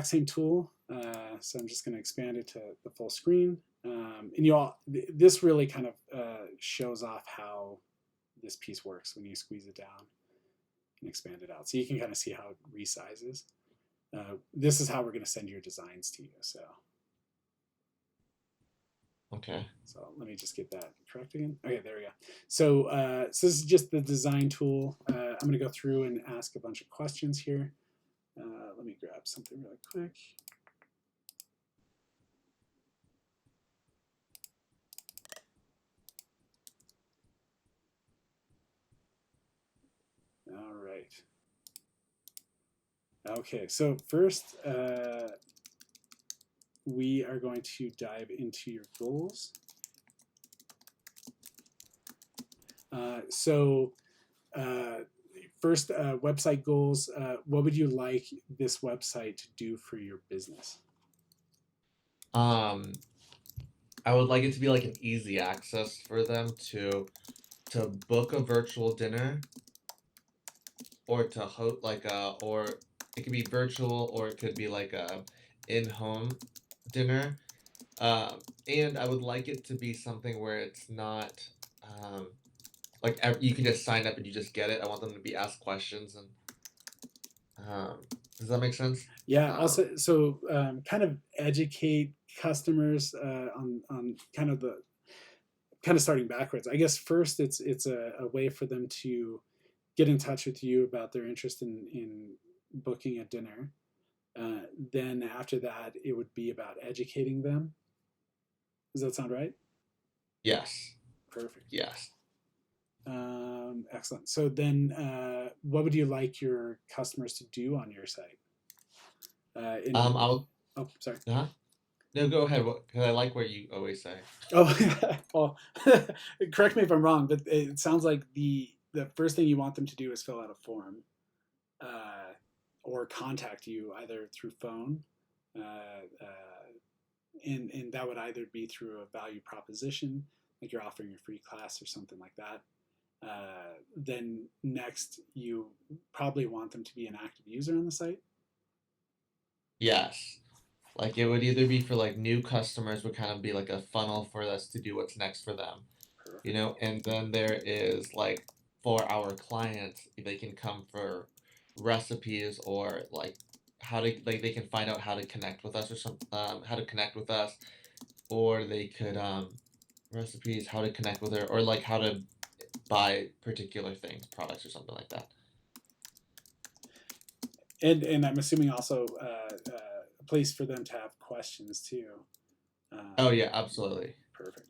same tool. So I'm just going to expand it to the full screen. And this really kind of shows off how this piece works when you squeeze it down and expand it out. So you can kind of see how it resizes. This is how we're going to send your designs to you. Okay. So let me just get that correct again. Okay, there we go. So this is just the design tool. I'm going to go through and ask a bunch of questions here. Let me grab something really quick. All right. Okay, so first we are going to dive into your goals. So first, website goals. What would you like this website to do for your business? Um, I would like it to be like an easy access for them to book a virtual dinner or to host like a or it could be virtual or it could be like a in-home dinner. And I would like it to be something where it's not um like you can just sign up and you just get it. I want them to be asked questions and um does that make sense? Yeah. Um Also, so kind of educate customers on kind of starting backwards. I guess first it's a way for them to get in touch with you about their interest in booking a dinner. Then after that, it would be about educating them. Does that sound right? yes. Perfect. Yes. Excellent. So then, what would you like your customers to do on your site? In I'll Oh, sorry. huh? No, go ahead. Because I like what you always say. Oh, well, correct me if I'm wrong, but it sounds like the first thing you want them to do is fill out a form, uh, or contact you either through phone, and that would either be through a value proposition, like you're offering a free class or something like that. Then next, you probably want them to be an active user on the site. Yes. Like it would either be for like new customers would kind of be like a funnel for us to do what's next for them, you Perfect. know, and then there is like for our clients, they can come for recipes or like how to like they can find out how to connect with us or some how to connect with us or they could recipes how to connect with her or like how to buy particular things, products or something like that. And I'm assuming also a place for them to have questions too. Oh Um, yeah, absolutely. Perfect.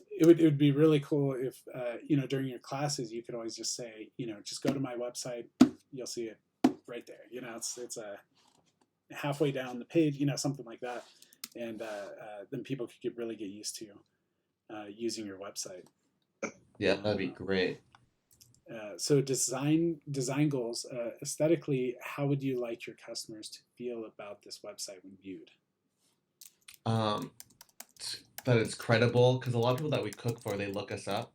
It would be really cool if during your classes you could always just say just go to my website, you'll see it right there. It's a halfway down the page, something like that, and then people could really get used to using your website. Yeah, that'd be Uh, great. so design goals, aesthetically, how would you like your customers to feel about this website when viewed? Um, that it's credible because a lot of people that we cook for they look us up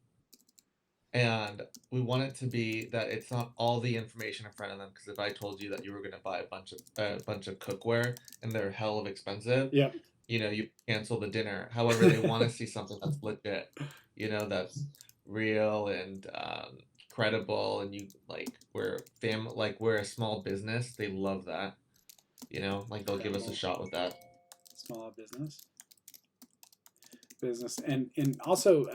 and we want it to be that it's not all the information in front of them because if I told you that you were going to buy a bunch of cookware and they're hell of expensive, Yeah. you cancel the dinner. However, they want to see something that's legit, that's real and credible and you like we're a small business, they love that, like they'll give us a Credible shot with that. small business, and also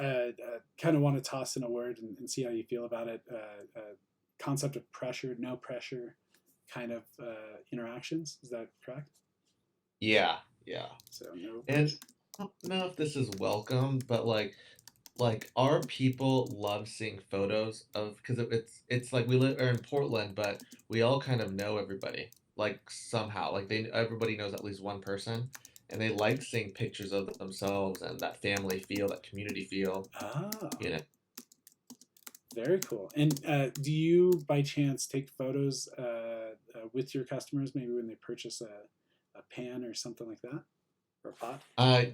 kind of want to toss in a word and see how you feel about it. Concept of pressure, no pressure, kind of interactions. Is that correct? Yeah, yeah. So no And pressure. I don't know if this is welcome, but like our people love seeing photos of because it's like we live are in Portland, but we all kind of know everybody like somehow like they everybody knows at least one person, and they like seeing pictures of themselves and that family feel, that community feel, Oh, you know. very cool. And do you, by chance, take photos with your customers, maybe when they purchase a pan or something like that, or a pot? Uh,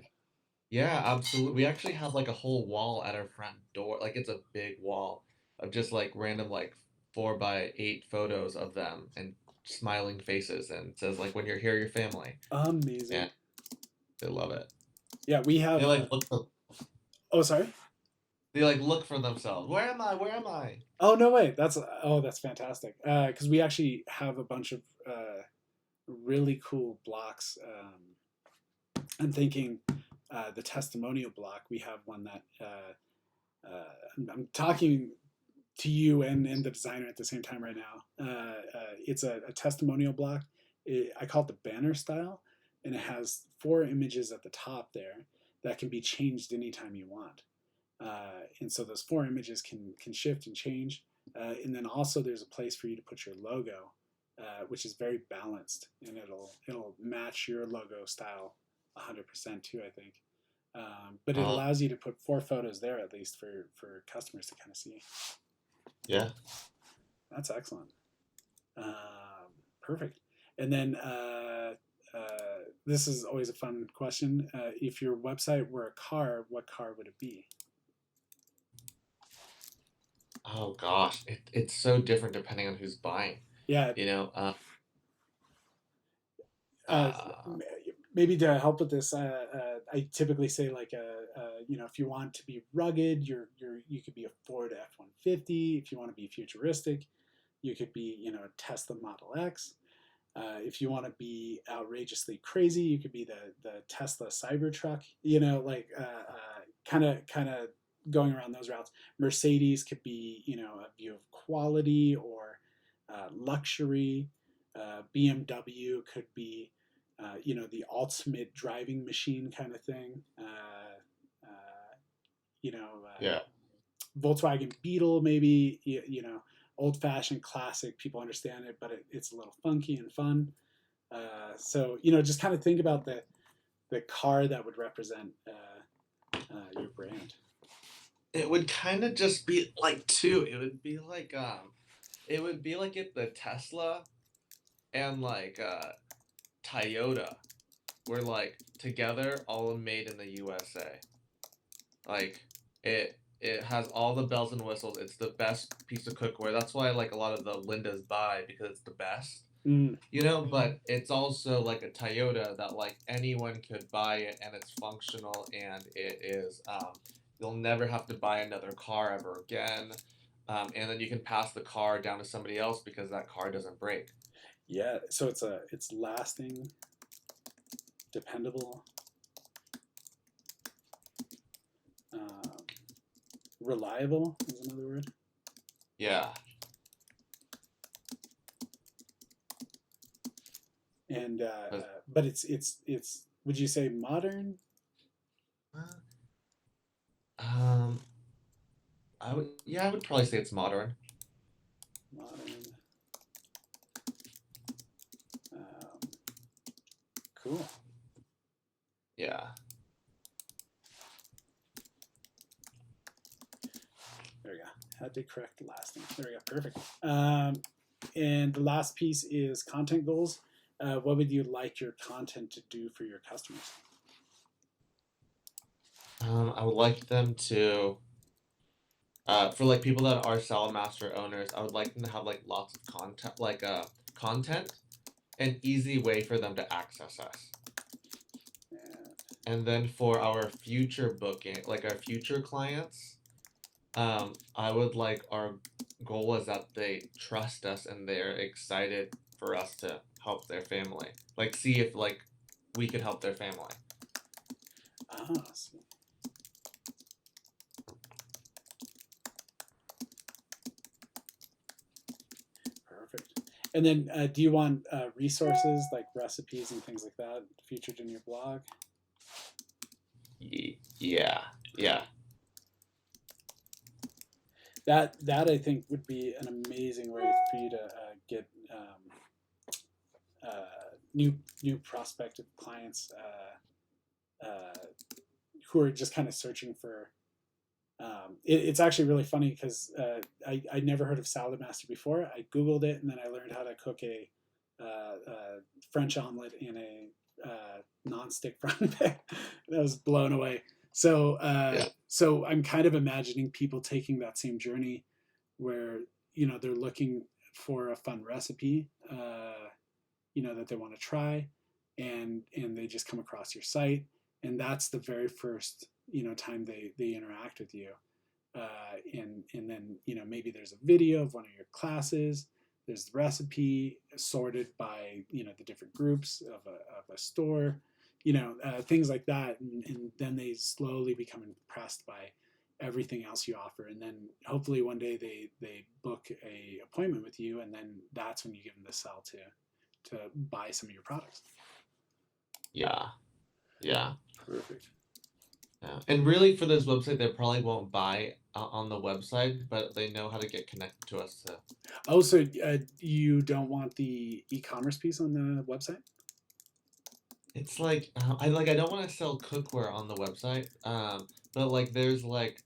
yeah, absolutely. We actually have like a whole wall at our front door. Like it's a big wall of just like random like 4x8 photos of them and smiling faces and it says like when you're here, your family, Amazing. and they love it. Yeah, we They have. like look for Oh, sorry. they like look for themselves. Where am I? Where am I? Oh no way. That's fantastic. Because we actually have a bunch of really cool blocks. I'm thinking the testimonial block. We have one that I'm talking to you and the designer at the same time right now. It's a testimonial block. I call it the banner style, and it has 4 images at the top there that can be changed anytime you want. And so those 4 images can shift and change. And then also there's a place for you to put your logo, which is very balanced, and it'll match your logo style 100% too, I think. But it Uh, allows you to put 4 photos there at least for customers to kind of see. yeah. That's excellent. Perfect. And then this is always a fun question. If your website were a car, what car would it be? Oh gosh, it's so different depending on who's buying. Yeah. You know, Uh, uh, Maybe to help with this, I typically say like if you want to be rugged, you could be a Ford F-150. If you want to be futuristic, you could be a Tesla Model X. If you want to be outrageously crazy, you could be the Tesla Cybertruck. Kind of going around those routes. Mercedes could be a view of quality or luxury. BMW could be the ultimate driving machine kind of thing. You know, yeah. Volkswagen Beetle maybe old fashioned classic. People understand it, but it's a little funky and fun. So just kind of think about the car that would represent your brand. It would kind of just be like two. It would be like if the Tesla and like Toyota were like together, all made in the USA. Like it has all the bells and whistles. It's the best piece of cookware. That's why like a lot of the Lindas buy because it's the best. Mm, You know, but it's also like a Toyota that like anyone could buy it and it's functional and it is you'll never have to buy another car ever again. And then you can pass the car down to somebody else because that car doesn't break. yeah, so it's lasting, dependable, um, reliable is another word. Yeah. And But, but it's would you say modern? um I would probably say it's modern. Modern. Um, cool. Yeah. There we go. Had to correct the last thing. There we go. Perfect. And the last piece is content goals. What would you like your content to do for your customers? I would like them to for like people that are Salamaster owners, I would like them to have like lots of content, an easy way for them to access us. And And then for our future booking, like our future clients, I would like our goal is that they trust us and they're excited for us to help their family. Like see if like we could help their family. so perfect. And then, do you want resources like recipes and things like that featured in your blog? Yeah. Yeah. That I think would be an amazing way for you to get new prospective clients who are just kind of searching for. It's actually really funny because I never heard of Salad Master before. I googled it and then I learned how to cook a French omelet in a non-stick frying pan. I was blown away. So Yeah. so I'm kind of imagining people taking that same journey where they're looking for a fun recipe, that they want to try, and they just come across your site, and that's the very first time they interact with you, and then maybe there's a video of one of your classes. There's the recipe sorted by the different groups of a store, things like that, and then they slowly become impressed by everything else you offer, and then hopefully one day they book a appointment with you, and then that's when you give them the sell to buy some of your products. Yeah. Yeah. Perfect. Yeah. And really, for this website, they probably won't buy on the website, but they know how to get connected to us. Oh, so you don't want the e-commerce piece on the website? It's like I don't want to sell cookware on the website. But like there's like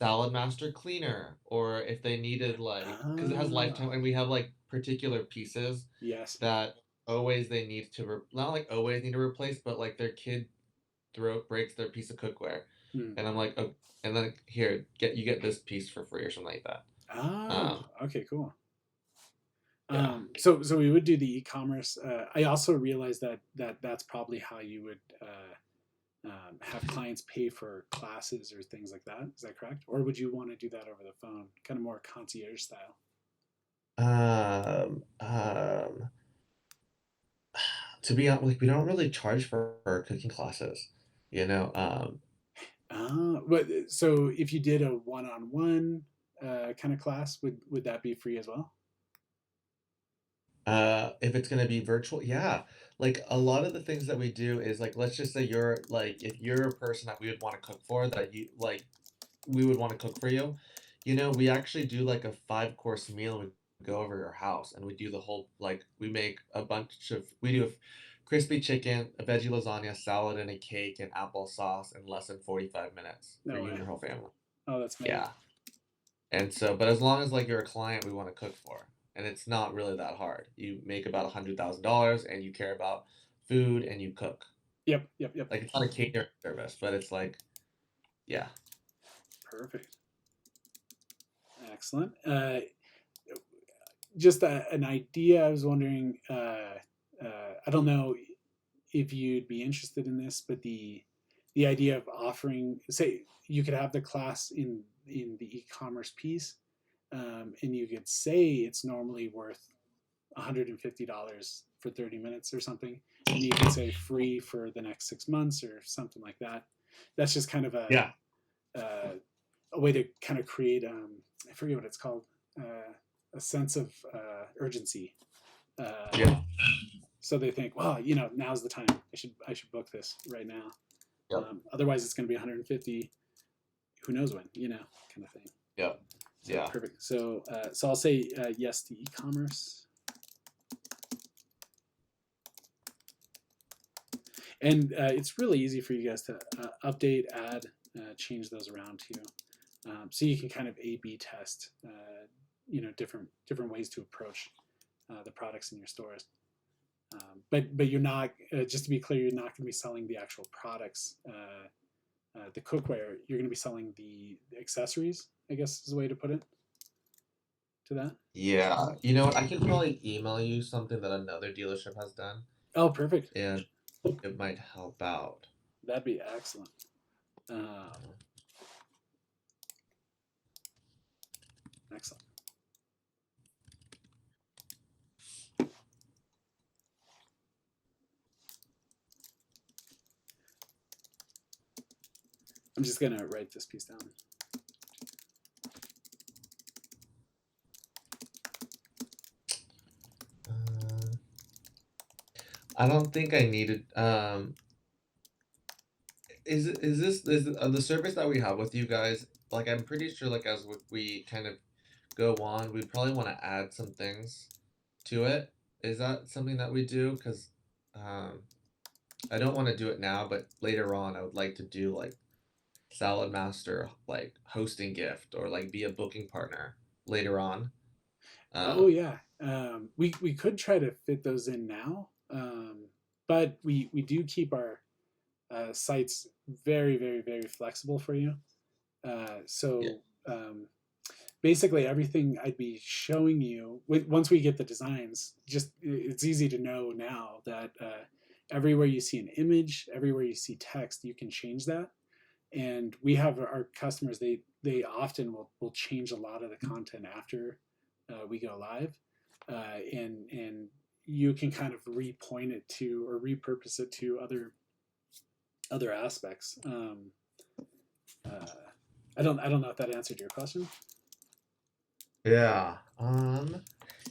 Salad Master Cleaner, or if they needed like because it has lifetime, Ah, and we have like particular pieces yes. that always they need to not like always need to replace, but like their kid breaks their piece of cookware, Hmm. and I'm like, oh, and then here get this piece for free or something like that. Ah, Um, okay, cool. yeah. So we would do the e-commerce. I also realized that's probably how you would have clients pay for classes or things like that. Is that correct? Or would you want to do that over the phone, kind of more concierge style? Um, um, to be honest, like we don't really charge for our cooking classes, you know. But so if you did a one-on-one kind of class, would that be free as well? If it's gonna be virtual, yeah. Like a lot of the things that we do is like, let's just say you're like, if you're a person that we would want to cook for, that you like, we would want to cook for you. We actually do like a 5 course meal. We go over your house and we do the whole like we make a bunch of we do a crispy chicken, a veggie lasagna, salad, and a cake and applesauce in less than 45 minutes for No you way. and your whole family. Oh, that's amazing. Yeah. And so, but as long as like you're a client, we want to cook for, and it's not really that hard. You make about $100,000, and you care about food, and you cook. Yep, yep, yep. Like it's not a catering service, but it's like, yeah, Perfect. Excellent. Just an idea. I was wondering. I don't know if you'd be interested in this, but the idea of offering, say, you could have the class in the e-commerce piece, and you could say it's normally worth $150 for 30 minutes or something, and you could say free for the next 6 months or something like that. That's just kind of yeah, uh, a way to kind of create, I forget what it's called, a sense of urgency. Uh, yeah, so they think, well, now's the time. I should book this right now. yep, Otherwise, it's going to be 150. Who knows when? Kind of thing. yep, So yeah, perfect. So I'll say yes to e-commerce, and it's really easy for you guys to update, add, change those around too. So you can kind of A/B test, different ways to approach the products in your stores. But you're not, just to be clear, you're not going to be selling the actual products, the cookware. You're going to be selling the accessories, I guess is the way to put it to that. yeah. You know what? I can probably email you something that another dealership has done, Oh, perfect. and it might help out. That'd be excellent. Um, Excellent. I'm just going to write this piece down. Uh, I don't think I needed. Is the service that we have with you guys? Like, I'm pretty sure, like as we kind of go on, we probably want to add some things to it. Is that something that we do? Because um, I don't want to do it now, but later on, I would like to do like Salad Master, like hosting gift, or like be a booking partner later on. Oh, Um, yeah. We could try to fit those in now, but we do keep our sites very, very, very flexible for you. yeah, So basically everything I'd be showing you once we get the designs, just it's easy to know now that everywhere you see an image, everywhere you see text, you can change that. And we have our customers, they often will change a lot of the content after we go live, and you can kind of repoint it to or repurpose it to other aspects. Uh, I don't know if that answered your question. Yeah.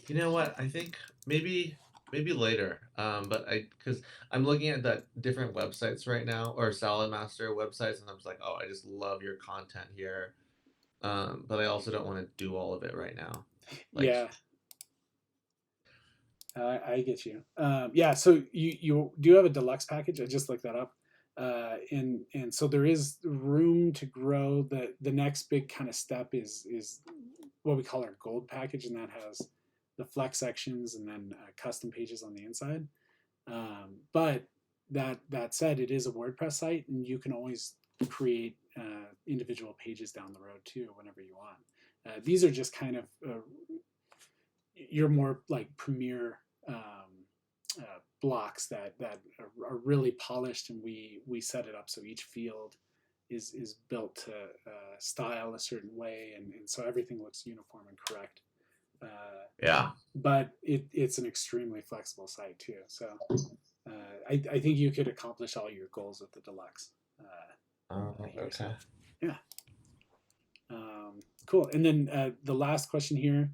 You know what? I think maybe maybe later. But I because I'm looking at that different websites right now or Salad Master websites, and I'm just like, oh, I just love your content here. But I also don't want to do all of it right now. Like, Yeah, I get you. Yeah, so you do have a deluxe package. I just looked that up, and so there is room to grow. The next big kind of step is what we call our gold package, and that has the flex sections and then custom pages on the inside. But that said, it is a WordPress site, and you can always create individual pages down the road too, whenever you want. These are just kind of your more like premier blocks that are really polished, and we set it up so each field is built to style a certain way, and so everything looks uniform and correct. yeah. But it's an extremely flexible site too. So I think you could accomplish all your goals with the deluxe here. So Okay. yeah, cool. And then the last question here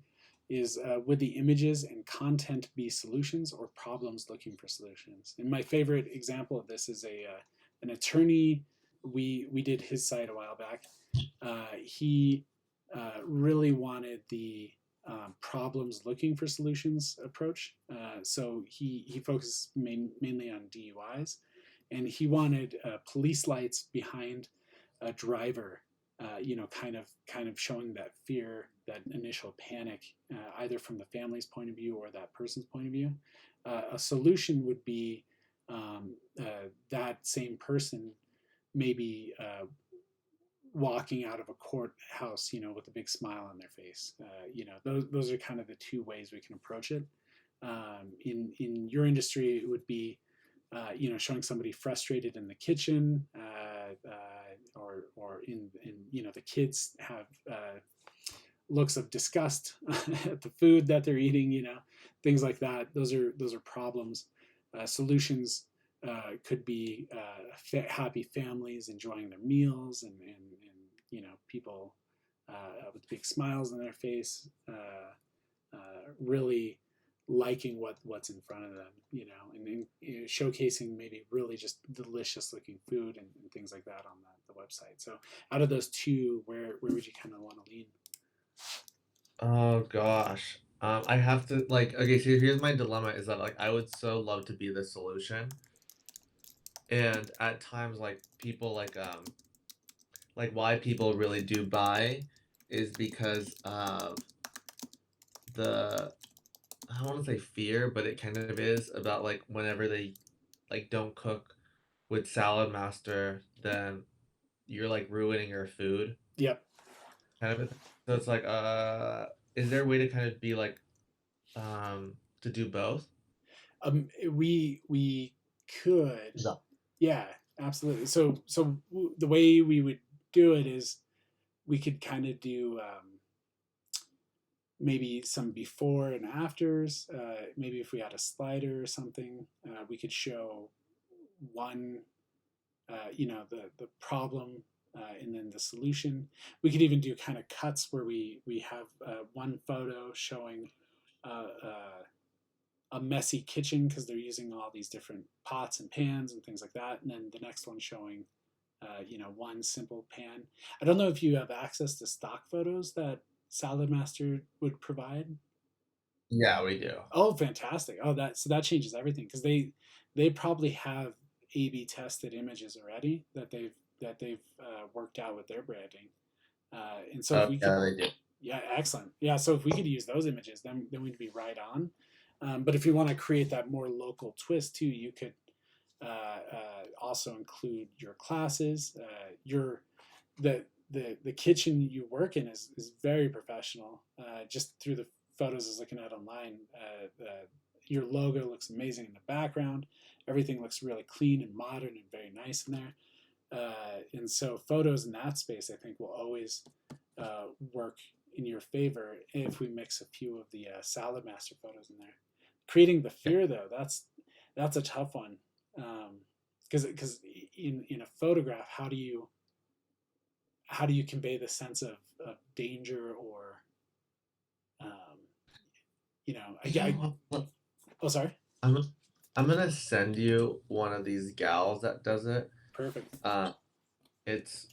is would the images and content be solutions or problems looking for solutions? And my favorite example of this is an attorney. We did his site a while back. He really wanted the problems looking for solutions approach. So he focused mainly on DUIs, and he wanted police lights behind a driver. Kind of showing that fear, that initial panic, either from the family's point of view or that person's point of view. A solution would be that same person maybe walking out of a courthouse, with a big smile on their face. Those are kind of the two ways we can approach it. In your industry, it would be, showing somebody frustrated in the kitchen, or in the kids have looks of disgust at the food that they're eating, things like that. Those are problems. Solutions could be happy families enjoying their meals, and people with big smiles on their face, really liking what's in front of them, and showcasing maybe really just delicious looking food, and things like that on the website. So out of those two, where would you kind of want to lean? Oh gosh. I have to like okay, so here's my dilemma is that like I would so love to be the solution. And at times like people like why people really do buy is because of the I don't want to say fear, but it kind of is about like whenever they like don't cook with Salad Master, then you're like ruining your food Yep. kind of a thing. So it's like is there a way to kind of be like to do both? We could, No. yeah, absolutely. So the way we would do it is we could kind of do maybe some before and afters. Maybe if we had a slider or something, we could show one, the problem, and then the solution. We could even do kind of cuts where we have one photo showing a messy kitchen because they're using all these different pots and pans and things like that, and then the next one showing one simple pan. I don't know if you have access to stock photos that Salad Master would provide. Yeah, we do. Oh, fantastic! Oh, that changes everything because they probably have A/B tested images already that they've worked out with their branding. And so if Oh we could, yeah, they do. yeah, excellent. Yeah, so if we could use those images, then we'd be right on. But if you want to create that more local twist too, you could also include your classes, your the the kitchen you work in is very professional. Just through the photos I was looking at online, your logo looks amazing in the background. Everything looks really clean and modern and very nice in there. And so photos in that space, I think, will always work in your favor if we mix a few of the Salad Master photos in there. Creating the fear, though, that's a tough one, because in a photograph, how do you convey the sense of danger or um, You know what? oh, sorry. I'm I'm gonna send you one of these gals that does it. Perfect. Uh, it's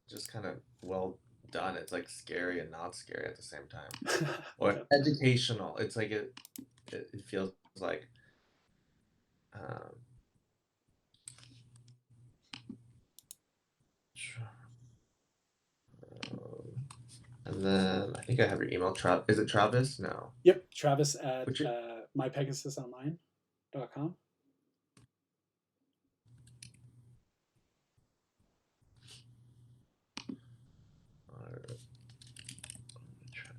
just kind of well done. It's like scary and not scary at the same time, or Yep. educational. It's like it feels like um, and then I think I have your email. Is it Travis? No. Yep. Travis at Which it, mypegasusonline.com. let me try.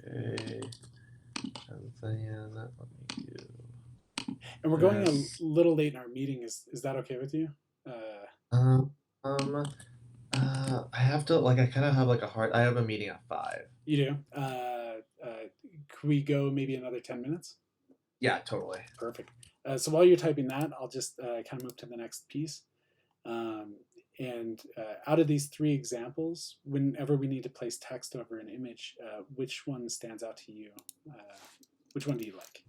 Okay. And then let me And we're do going this. a little late in our meeting. Is that okay with you? Um, um, I have to like I kind of have like a hard. I have a meeting at 5. You do. Could we go maybe another 10 minutes? Yeah, totally. Perfect. So while you're typing that, I'll just kind of move to the next piece. Um, and out of these three examples, whenever we need to place text over an image, which one stands out to you? Which one do you like?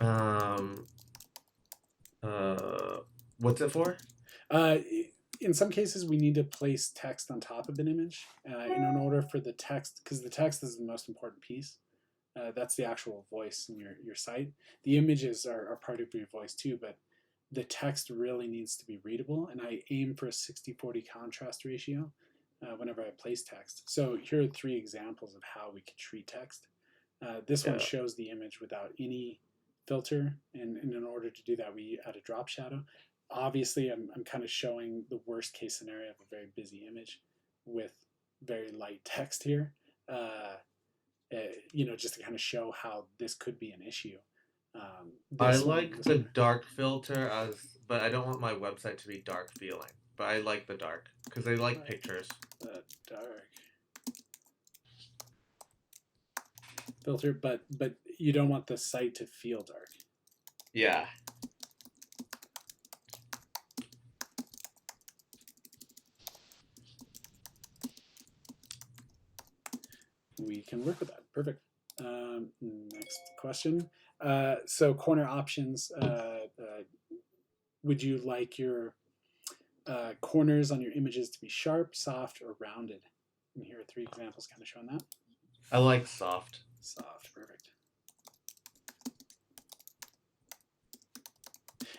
Um, uh, what's it for? Uh, in some cases, we need to place text on top of an image in order for the text, because the text is the most important piece. That's the actual voice in your site. The images are part of your voice too, but the text really needs to be readable. And I aim for a 60-40 contrast ratio whenever I place text. So here are three examples of how we could treat text. This one Yeah. shows the image without any filter. And in order to do that, we add a drop shadow. Obviously, I'm kind of showing the worst case scenario of a very busy image with very light text here. Just to kind of show how this could be an issue. I This one, like this the one, dark filter but I don't want my website to be dark feeling. But I like the dark because I like pictures. the dark filter, but you don't want the site to feel dark. Yeah. We can work with that. Perfect. Next question. So corner options. Would you like your corners on your images to be sharp, soft, or rounded? And here are three examples kind of showing that. I like soft. Soft, perfect.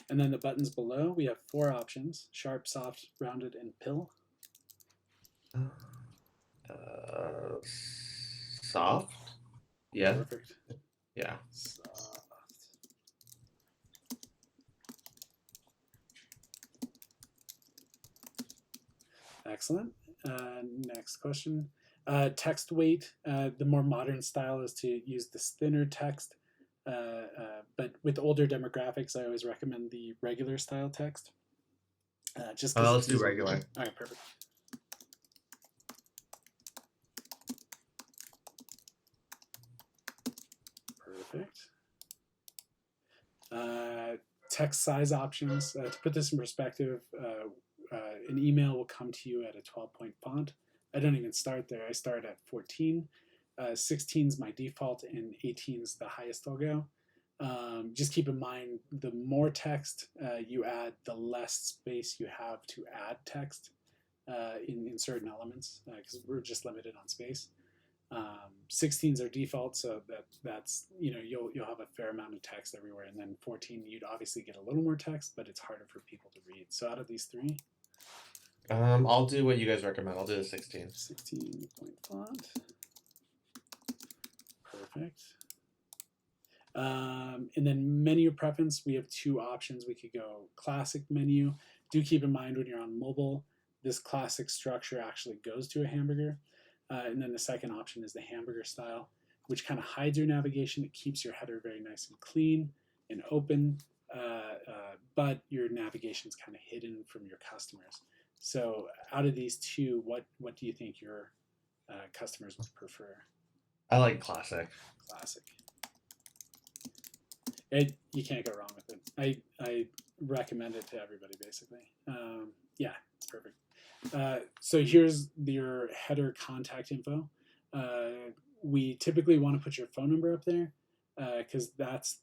And then the buttons below, we have four options: sharp, soft, rounded, and pill. Uh, soft. Yeah. Perfect. Yeah. Soft. Excellent. Next question. Text weight. The more modern style is to use this thinner text, but with older demographics, I always recommend the regular style text, just because Let's it's do easier. regular. All right, perfect. Perfect. Text size options. To put this in perspective, an email will come to you at a 12-point font. I don't even start there. I start at 14. 16 is my default, and 18 is the highest I'll go. Just keep in mind, the more text you add, the less space you have to add text in certain elements, because we're just limited on space. 16s are default, so that's you'll have a fair amount of text everywhere, and then 14 you'd obviously get a little more text, but it's harder for people to read. So out of these three, I'll do what you guys recommend. I'll do the 16. 16-point font. Perfect. And then menu preference, we have two options. We could go classic menu. Do keep in mind when you're on mobile, this classic structure actually goes to a hamburger. And then the second option is the hamburger style, which kind of hides your navigation. It keeps your header very nice and clean and open, but your navigation is kind of hidden from your customers. So out of these two, what do you think your customers would prefer? I like classic. Classic. You can't go wrong with it. I recommend it to everybody basically. Yeah, it's perfect. So here's your header contact info. We typically want to put your phone number up there because that's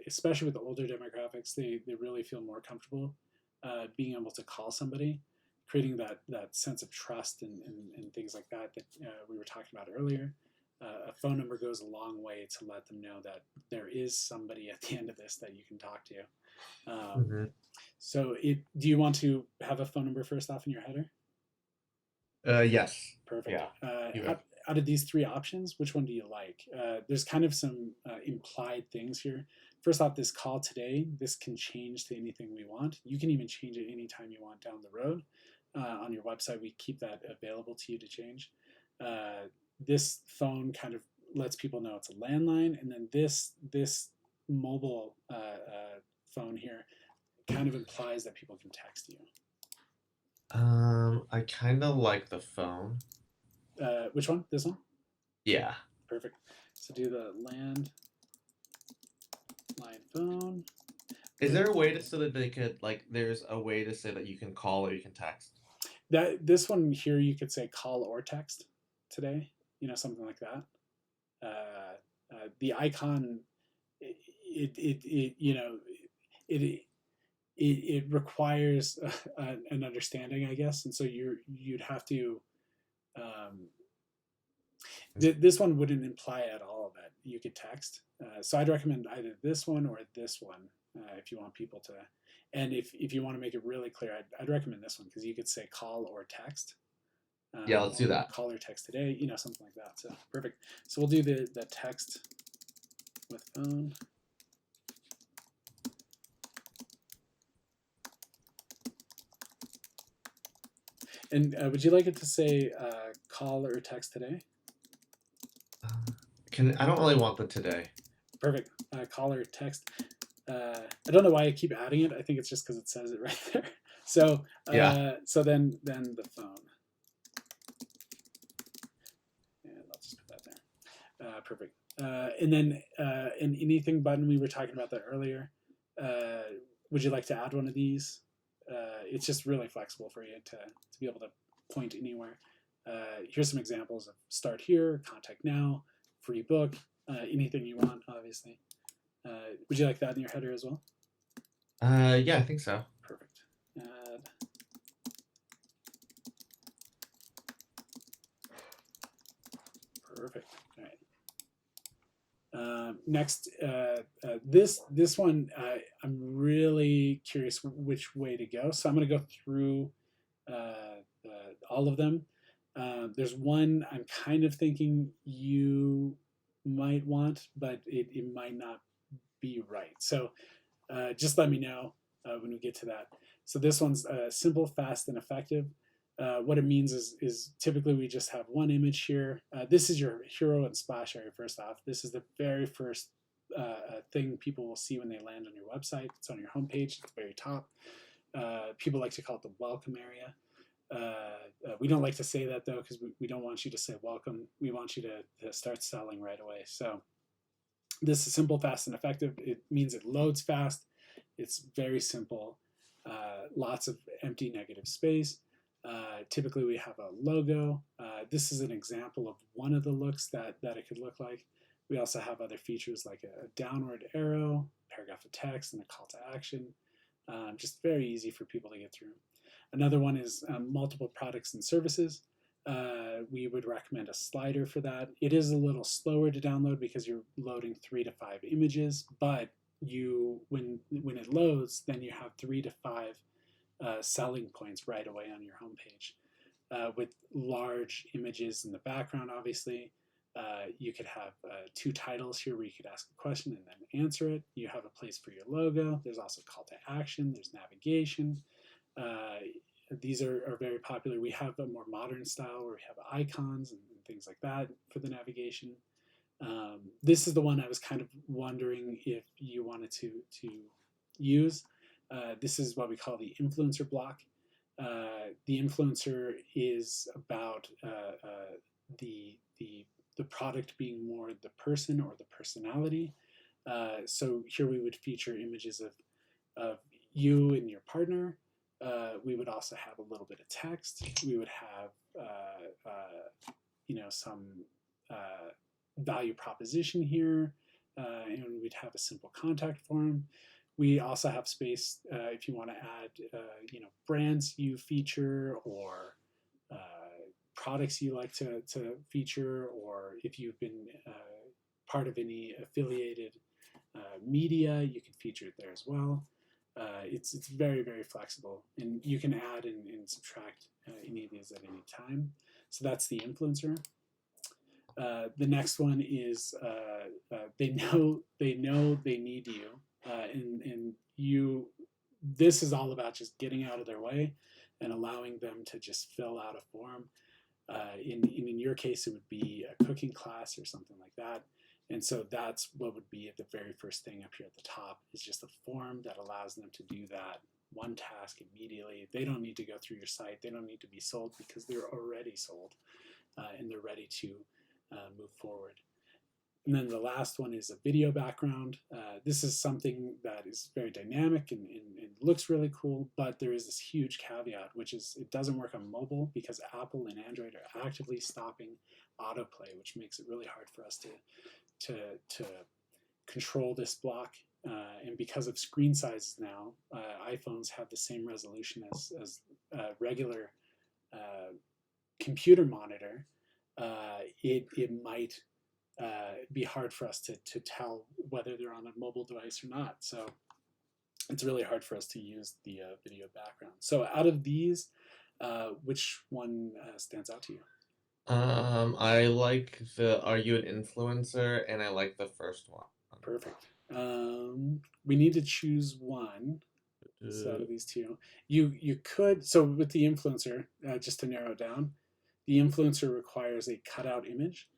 especially with the older demographics, they really feel more comfortable being able to call somebody, creating that sense of trust and things like that we were talking about earlier. A phone number goes a long way to let them know that there is somebody at the end of this that you can talk to. Hmm. So, do you want to have a phone number first off in your header? Yes. Perfect. Yeah. You Out, have. out of these three options, which one do you like? There's kind of some implied things here. First off, this call today, this can change to anything we want. You can even change it anytime you want down the road. On your website, we keep that available to you to change. This phone kind of lets people know it's a landline, and then this mobile phone here kind of implies that people can text you. I kind of like the phone. Which one? This one? Yeah. Perfect. So do the landline phone. Is there a way to so that they could like? There's a way to say that you can call or you can text. That this one here you could say call or text today. Something like that. The icon, it it requires an understanding, I guess, and so you'd have to. Um, this one wouldn't imply at all that you could text. So I'd recommend either this one or this one if you want people to. And if you want to make it really clear, I'd recommend this one because you could say call or text. Yeah, let's do that. Call or text today, something like that. So perfect. So we'll do the text with phone. And would you like it to say call or text today? I don't really want the today. Perfect. Call or text. I don't know why I keep adding it. I think it's just because it says it right there. So Yeah. so then the phone. And I'll just put that there. Perfect. And then in anything button, we were talking about that earlier. Would you like to add one of these? It's just really flexible for you to be able to point anywhere. Here's some examples of start here, contact now, free book, anything you want, obviously. Would you like that in your header as well? Yeah, I think so. Perfect. Add. Perfect. All right. Next, this one, I'm really curious which way to go. So I'm going to go through all of them. There's one I'm kind of thinking you might want, but it might not be right. So just let me know when we get to that. So this one's simple, fast, and effective. What it means is typically we just have one image here. This is your hero and splash area first off. This is the very first thing people will see when they land on your website. It's on your homepage at the very top. People like to call it the welcome area. We don't like to say that though because we don't want you to say welcome. We want you to start selling right away. So this is simple, fast, and effective. It means it loads fast. It's very simple. Lots of empty negative space. Typically, we have a logo. This is an example of one of the looks that it could look like. We also have other features like a downward arrow, paragraph of text, and a call to action. Just very easy for people to get through. Another one is multiple products and services. We would recommend a slider for that. It is a little slower to download because you're loading 3 to 5 images, but when it loads, then you have 3 to 5 selling points right away on your homepage with large images in the background, obviously. You could have 2 titles here where you could ask a question and then answer it. You have a place for your logo. There's also call to action. There's navigation. These are very popular. We have a more modern style where we have icons and things like that for the navigation. This is the one I was kind of wondering if you wanted to use. This is what we call the influencer block. The influencer is about the product being more the person or the personality. So here we would feature images of you and your partner. We would also have a little bit of text. We would have some value proposition here, and we'd have a simple contact form. We also have space if you want to add, brands you feature or products you like to feature, or if you've been part of any affiliated media, you can feature it there as well. It's very, very flexible, and you can add and subtract any of these at any time. So that's the influencer. The next one is they know they need you, and you. This is all about just getting out of their way and allowing them to just fill out a form. In your case, it would be a cooking class or something like that. And so that's what would be at the very first thing up here at the top, is just a form that allows them to do that one task immediately. They don't need to go through your site. They don't need to be sold because they're already sold, and they're ready to move forward. And then the last one is a video background. This is something that is very dynamic and looks really cool, but there is this huge caveat, which is it doesn't work on mobile because Apple and Android are actively stopping autoplay, which makes it really hard for us to control this block. And because of screen sizes now, iPhones have the same resolution as regular computer monitor. It might be hard for us to tell whether they're on a mobile device or not. So it's really hard for us to use the video background. So out of these, which one stands out to you? I like the Are You an Influencer? And I like the first one. Perfect. We need to choose one. So out of these two, you could. So with the influencer, just to narrow it down, the influencer requires a cutout image.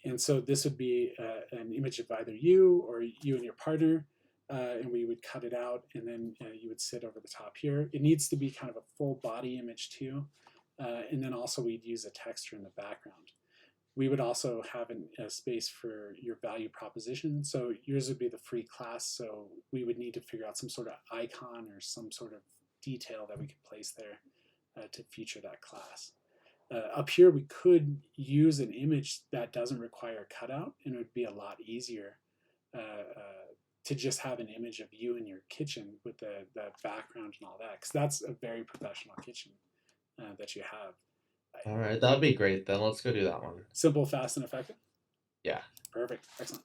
And so this would be an image of either you or you and your partner, and we would cut it out, and then you would sit over the top here. It needs to be kind of a full body image too, and then also we'd use a texture in the background. We would also have a space for your value proposition. So yours would be the free class, so we would need to figure out some sort of icon or some sort of detail that we could place there to feature that class. Up here, we could use an image that doesn't require a cutout, and it would be a lot easier to just have an image of you in your kitchen with the background and all that, because that's a very professional kitchen that you have. All right, that'd be great. Then let's go do that one. Simple, fast, and effective? Yeah. Perfect. Excellent.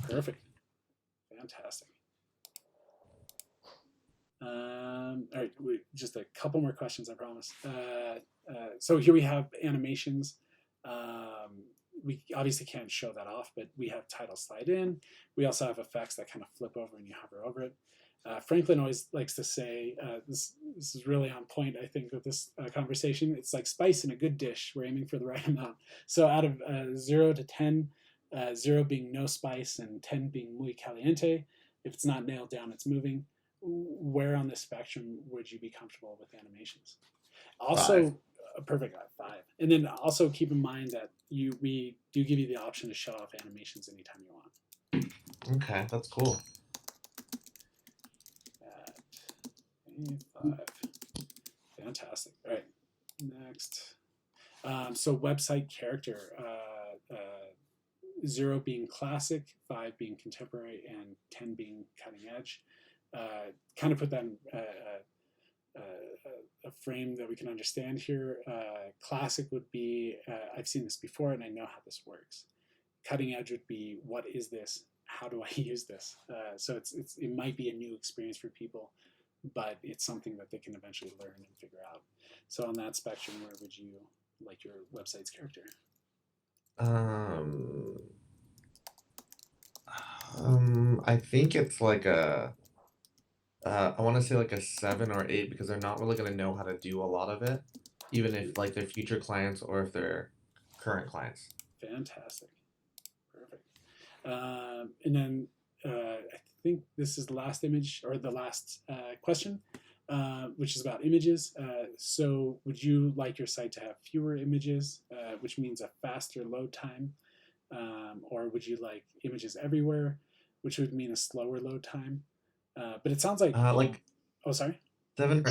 Perfect. Fantastic. All right, just a couple more questions, I promise. So here we have animations. We obviously can't show that off, but we have title slide in. We also have effects that kind of flip over and you hover over it. Franklin always likes to say, this is really on point, I think, with this conversation. It's like spice in a good dish. We're aiming for the right amount. So out of 0 to 10, 0 being no spice and 10 being muy caliente, if it's not nailed down, it's moving. Where on the spectrum would you be comfortable with animations? Also, 5. Perfect, 5. And then also keep in mind that we do give you the option to shut off animations anytime you want. Okay, that's cool. At 5. Fantastic. All right, next. So website character, 0 being classic, 5 being contemporary, and 10 being cutting edge. Kind of put that in a frame that we can understand here. Classic would be, I've seen this before and I know how this works. Cutting edge would be, what is this? How do I use this? So it might be a new experience for people. but it's something that they can eventually learn and figure out. So on that spectrum, where would you like your website's character? Um, I think it's like I want to say like a 7 or 8 because they're not really gonna know how to do a lot of it, even if like they're future clients or if they're current clients. Fantastic. Perfect. And then I think this is the last image or the last question, which is about images. So would you like your site to have fewer images, which means a faster load time? Or would you like images everywhere, which would mean a slower load time? But it sounds like, Like oh, sorry. 7,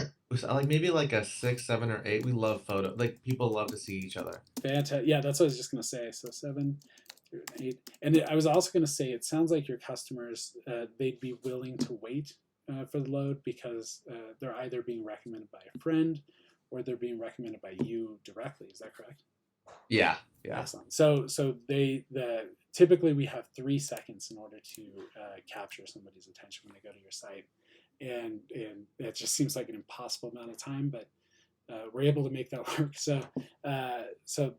like maybe like a 6, 7, or 8. We love photo. Like people love to see each other. Fantastic. Yeah, that's what I was just going to say. So 7 through 8. And I was also going to say, it sounds like your customers, they'd be willing to wait for the load because they're either being recommended by a friend or they're being recommended by you directly. Is that correct? Yeah, yeah. Excellent. So typically we have 3 seconds in order to capture somebody's attention when they go to your site, and that just seems like an impossible amount of time, but we're able to make that work. So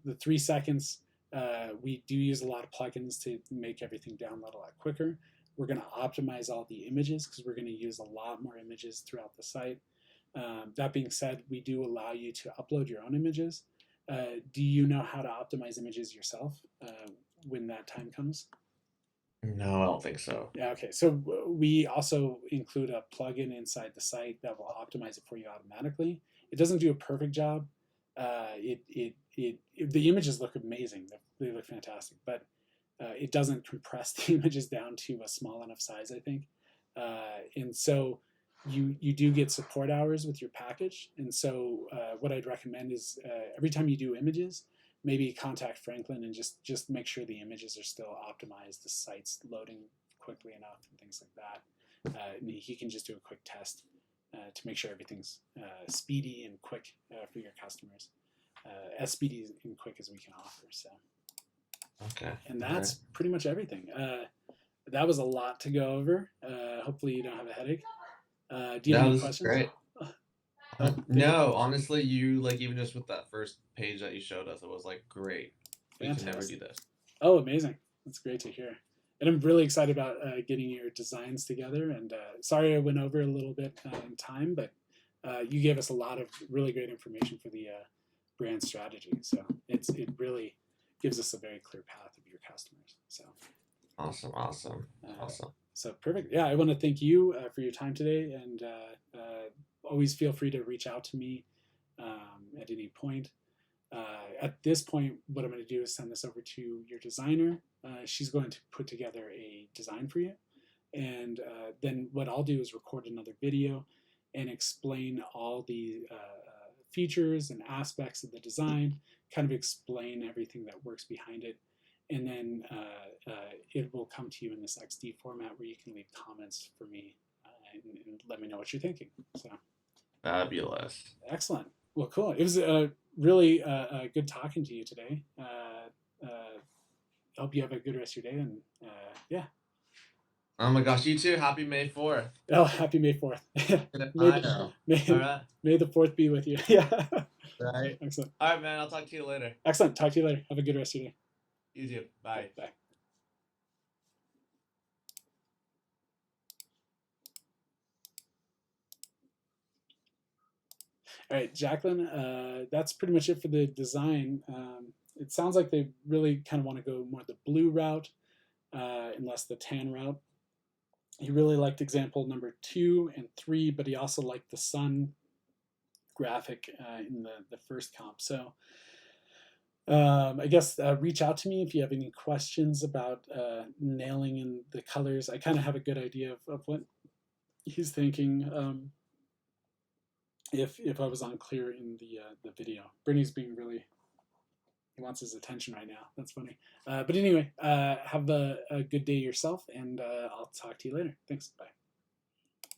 the 3 seconds, we do use a lot of plugins to make everything download a lot quicker. We're going to optimize all the images because we're going to use a lot more images throughout the site. That being said, we do allow you to upload your own images. Do you know how to optimize images yourself when that time comes? No, I don't think so. Yeah, okay. So we also include a plugin inside the site that will optimize it for you automatically. It doesn't do a perfect job. The images look amazing. They look fantastic, but it doesn't compress the images down to a small enough size, I think. And so you do get support hours with your package. And so what I'd recommend is every time you do images, maybe contact Franklin and just make sure the images are still optimized, the site's loading quickly enough and things like that. And he can just do a quick test to make sure everything's speedy and quick for your customers, as speedy and quick as we can offer. So, Okay. and that's pretty much everything. That was a lot to go over. Hopefully you don't have a headache. Do you have any This is questions? great. No, honestly, you like even just with that first page that you showed us, it was like great. We can never do this. Oh, amazing! That's great to hear. And I'm really excited about getting your designs together. And sorry I went over a little bit in time, but you gave us a lot of really great information for the brand strategy. So it really gives us a very clear path of your customers. So Awesome. So perfect. Yeah, I want to thank you for your time today, and always feel free to reach out to me at any point. At this point, what I'm going to do is send this over to your designer. She's going to put together a design for you. And then what I'll do is record another video and explain all the features and aspects of the design, kind of explain everything that works behind it. And then it will come to you in this XD format where you can leave comments for me and let me know what you're thinking. So Fabulous. Excellent. Well, cool. It was really good talking to you today. Hope you have a good rest of your day. And yeah. Oh my gosh, you too. Happy May 4th. Oh, happy May 4th. I know. All right. May the 4th be with you. Yeah. Right. Excellent. All right, man. I'll talk to you later. Excellent. Talk to you later. Have a good rest of your day. You too. Bye. Bye. All right, Jacqueline, that's pretty much it for the design. It sounds like they really kind of want to go more the blue route and less the tan route. He really liked example number 2 and 3, but he also liked the sun graphic in the first comp. So I guess reach out to me if you have any questions about nailing in the colors. I kind of have a good idea of what he's thinking. If I was unclear in the video, Brittany's being really, he wants his attention right now. That's funny. But anyway, have a good day yourself, and I'll talk to you later. Thanks. Bye.